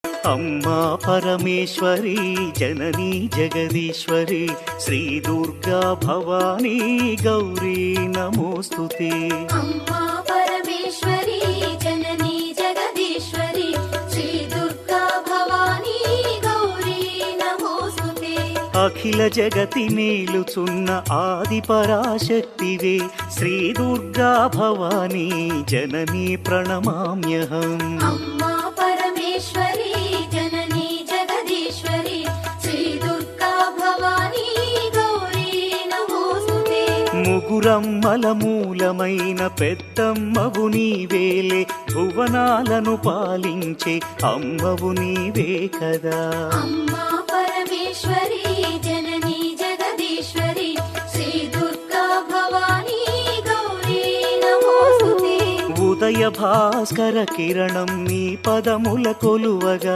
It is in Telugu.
అమ్మా పరమేశ్వరి జననీ జగదీశ్వరి శ్రీ దుర్గా భవానీ గౌరీ నమోస్తుతే. అమ్మా పరమేశ్వరి జననీ జగదీశ్వరి శ్రీ దుర్గా భవానీ గౌరీ నమోస్తుతే. అఖిల జగతి మేలుచున్న ఆది పరాశక్తివే శ్రీ దుర్గా భవానీ జననీ ప్రణమామ్యహం. అమ్మా పరమేశ్వరి జననీ జగదీశ్వరి శ్రీ దుర్గా భవానీ గౌరీ నమోస్తుతే. ముగురమ్మల మూలమైన పెద్దమ్మవు నీవేలే భువనాలను పాలించే అమ్మవు నీవే కదా. అమ్మా పరమేశ్వరి జననీ జగదీశ్వరి శ్రీ దుర్గా భవానీ గౌరీ నమోస్తుతే. ఉదయ భాస్కర కిరణం నీ పదముల కొలువగా